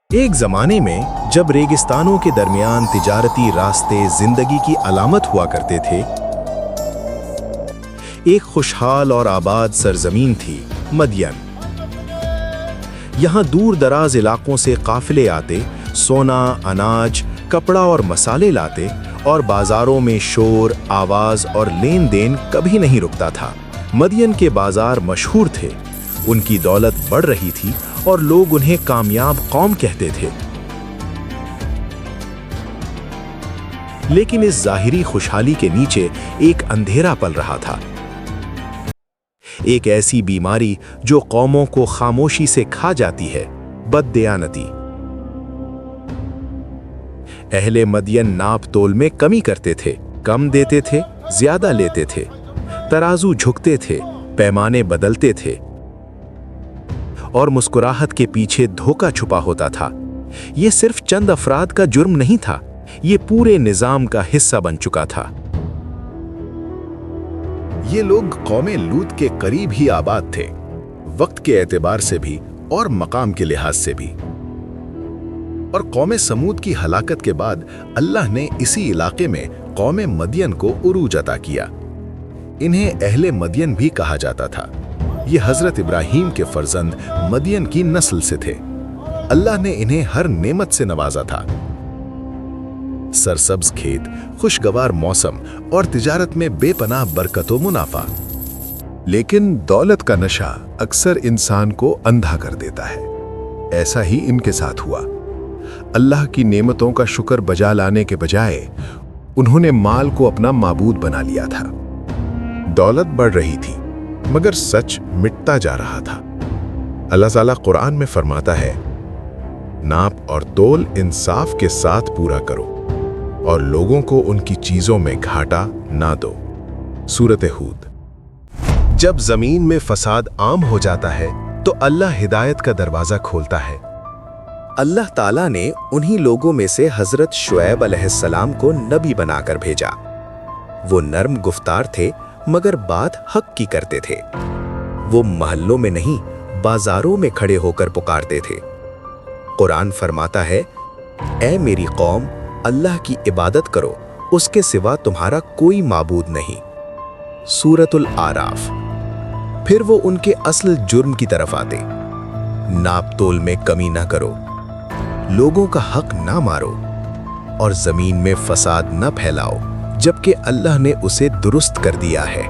एक ज़माने में जब रेगिस्तानों के दरमियान तिजारती रास्ते जिंदगी की अलामत हुआ करते थे, एक खुशहाल और आबाद सरजमीन थी मदियन। यहाँ दूर दराज इलाकों से काफिले आते, सोना, अनाज, कपड़ा और मसाले लाते और बाजारों में शोर, आवाज और लेन देन कभी नहीं रुकता था। मदियन के बाजार मशहूर थे, उनकी दौलत बढ़ रही थी और लोग उन्हें कामयाब कौम कहते थे। लेकिन इस जाहिरी खुशहाली के नीचे एक अंधेरा पल रहा था, एक ऐसी बीमारी जो कौमों को खामोशी से खा जाती है, बददयानती। अहले मदियन नाप तोल में कमी करते थे, कम देते थे, ज्यादा लेते थे, तराजू झुकते थे, पैमाने बदलते थे और मुस्कुराहट के पीछे धोखा छुपा होता था। ये सिर्फ चंद अफराद का जुर्म नहीं था, ये पूरे निजाम का हिस्सा बन चुका था। ये लोग कौमे लूत के करीब ही आबाद थे, वक्त के एतबार से भी और मकाम के लिहाज से भी। और कौमे समूद की हलाकत के बाद अल्लाह ने इसी इलाके में कौमे मदियन को उरूज अता किया। इन्हें अहले मदियन भी कहा जाता था। ये हजरत इब्राहीम के फर्जंद मदियन की नस्ल से थे। अल्लाह ने इन्हें हर नेमत से नवाजा था। सरसब्ज खेत, खुशगवार मौसम और तिजारत में बेपनाह बरकत व मुनाफा। लेकिन दौलत का नशा अक्सर इंसान को अंधा कर देता है। ऐसा ही इनके साथ हुआ। अल्लाह की नेमतों का शुक्र बजा लाने के बजाय उन्होंने माल को अपना माबूद बना लिया था। दौलत बढ़ रही थी मगर सच मिटता जा रहा था। अल्लाह ताला कुरान में फरमाता है, नाप और तोल इंसाफ के साथ पूरा करो और लोगों को उनकी चीजों में घाटा ना दो। सूरत हूद। जब जमीन में फसाद आम हो जाता है तो अल्लाह हिदायत का दरवाजा खोलता है। अल्लाह ताला ने उन्हीं लोगों में से हजरत शुएब अलैहिस्सलाम को नबी बनाकर भेजा। वो नर्म गुफ्तार थे मगर बात हक की करते थे। वो महल्लों में नहीं, बाजारों में खड़े होकर पुकारते थे। कुरान फरमाता है, ऐ मेरी कौम, अल्लाह की इबादत करो, उसके सिवा तुम्हारा कोई माबूद नहीं। सूरतुल आराफ। फिर वो उनके असल जुर्म की तरफ आते। नाप तोल में कमी ना करो, लोगों का हक ना मारो और जमीन में फसाद न फैलाओ, जबकि अल्लाह ने उसे दुरुस्त कर दिया है।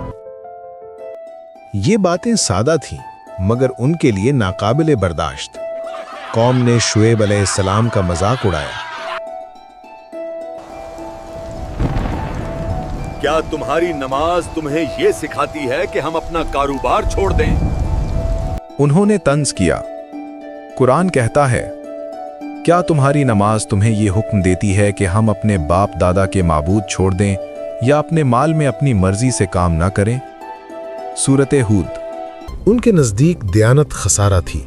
ये बातें सादा थीं मगर उनके लिए नाकाबिले बर्दाश्त। कौम ने शुएब अलैहिस्सलाम का मजाक उड़ाया। क्या तुम्हारी नमाज तुम्हें यह सिखाती है कि हम अपना कारोबार छोड़ दें? उन्होंने तंज किया। कुरान कहता है, क्या तुम्हारी नमाज तुम्हें ये हुक्म देती है कि हम अपने बाप दादा के माबूद छोड़ दें या अपने माल में अपनी मर्जी से काम ना करें? सूरत हूद। उनके नजदीक दयानत खसारा थी,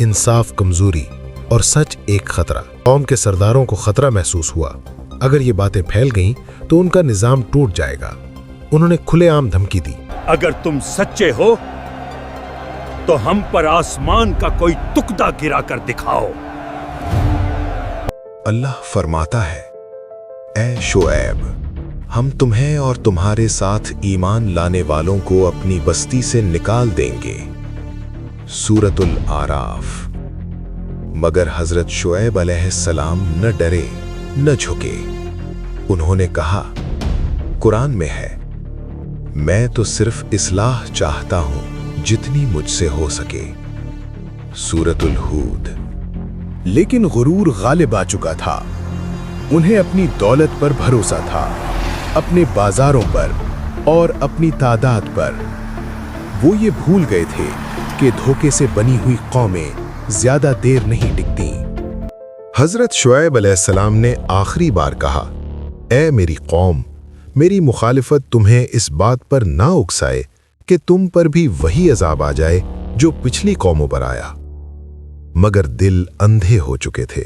इंसाफ कमजोरी और सच एक खतरा। कौम के सरदारों को खतरा महसूस हुआ, अगर ये बातें फैल गईं तो उनका निजाम टूट जाएगा। उन्होंने खुलेआम धमकी दी, अगर तुम सच्चे हो तो हम पर आसमान का कोई तुकदा गिरा कर दिखाओ। अल्लाह फरमाता है, ऐ शुएब, हम तुम्हें और तुम्हारे साथ ईमान लाने वालों को अपनी बस्ती से निकाल देंगे। सूरतुल आराफ। मगर हजरत शुएब अलैहिस्सलाम न डरे न झुके। उन्होंने कहा, कुरान में है, मैं तो सिर्फ इस्लाह चाहता हूं जितनी मुझसे हो सके। सूरतुल हूद। लेकिन गुरूर गालिब आ चुका था। उन्हें अपनी दौलत पर भरोसा था, अपने बाजारों पर और अपनी तादाद पर। वो ये भूल गए थे कि धोखे से बनी हुई कौमें ज्यादा देर नहीं टिकती। हजरत शुएब अलैहिस्सलाम ने आखिरी बार कहा, ऐ मेरी कौम, मेरी मुखालिफत तुम्हें इस बात पर ना उकसाए कि तुम पर भी वही अजाब आ जाए जो पिछली कौमों पर आया। मगर दिल अंधे हो चुके थे।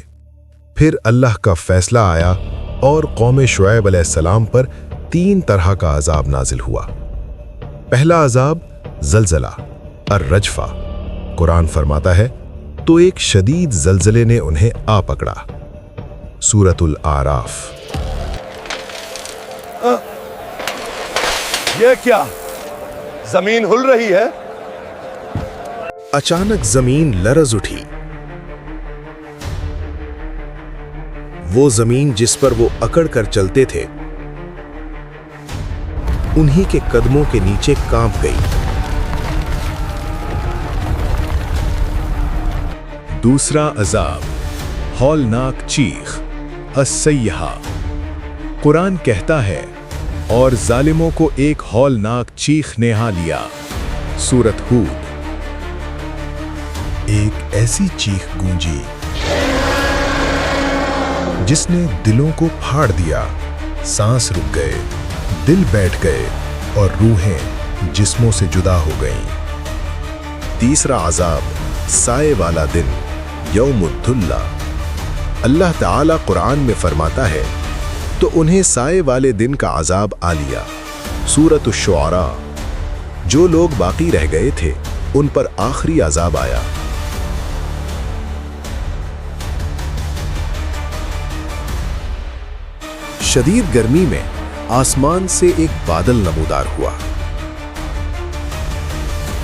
फिर अल्लाह का फैसला आया और कौम शुएब अलैहिस्सलाम पर 3 तरह का अजाब नाजिल हुआ। पहला अजाब जलजला, अर्रजफा। कुरान फरमाता है, तो एक शदीद जल्जले ने उन्हें आ पकड़ा। सूरतुल आराफ। ये क्या? जमीन हिल रही है। अचानक जमीन लरज उठी। वो जमीन जिस पर वो अकड़ कर चलते थे, उन्हीं के कदमों के नीचे कांप गई। दूसरा अजाब, हौलनाक चीख, अस्सय्यहा। कुरान कहता है, और जालिमों को एक हौलनाक चीख ने हा लिया। सूरत हूद। एक ऐसी चीख गूंजी जिसने दिलों को फाड़ दिया। सांस रुक गए, दिल बैठ गए और रूहें जिस्मों से जुदा हो गईं। तीसरा अजाब, साए वाला दिन, यौमुद्दुल्ला। अल्लाह ताला कुरान में फरमाता है, तो उन्हें साए वाले दिन का अजाब आ लिया। सूरत शुआरा। जो लोग बाकी रह गए थे, उन पर आखिरी अजाब आया। शदीद गर्मी में आसमान से एक बादल नमूदार हुआ।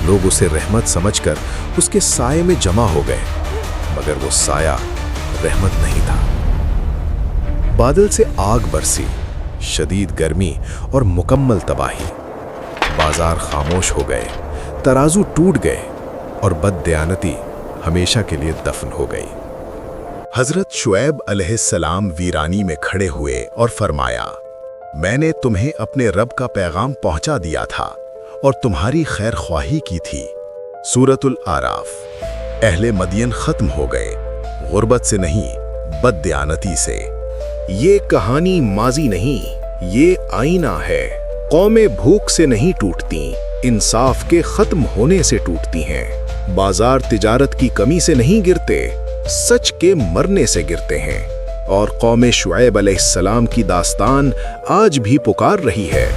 लोग उसे रहमत समझकर उसके साए में जमा हो गए, मगर वो साया रहमत नहीं था। बादल से आग बरसी, शदीद गर्मी और मुकम्मल तबाही। बाजार खामोश हो गए, तराजू टूट गए और बददयानती हमेशा के लिए दफन हो गई। हजरत शुएब अलैहिस्सलाम वीरानी में खड़े हुए और फरमाया, मैंने तुम्हें अपने रब का पैगाम पहुंचा दिया था और तुम्हारी खैर ख्वाही की थी। सूरतुल आराफ। अहले मदियन खत्म हो गए, गुर्बत से नहीं, बददयानती से। ये कहानी माजी नहीं, ये आईना है। कौमें भूख से नहीं टूटती, इंसाफ के खत्म होने से टूटती हैं। बाजार तिजारत की कमी से नहीं गिरते, सच के मरने से गिरते हैं। और कौम शुएब अलैहिस्सलाम की दास्तान आज भी पुकार रही है,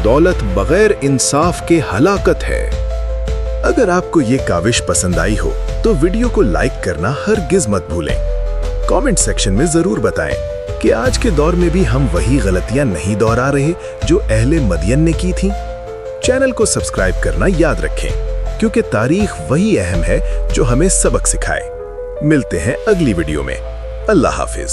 दौलत बगैर इंसाफ के हलाकत है। अगर आपको ये काविश पसंद आई हो तो वीडियो को लाइक करना हरगिज मत भूलें। कमेंट सेक्शन में जरूर बताएं कि आज के दौर में भी हम वही गलतियां नहीं दोहरा रहे जो अहले मदियन ने की थी। चैनल को सब्सक्राइब करना याद रखें, क्योंकि तारीख वही अहम है जो हमें सबक सिखाए। मिलते हैं अगली वीडियो में। अल्लाह हाफिज।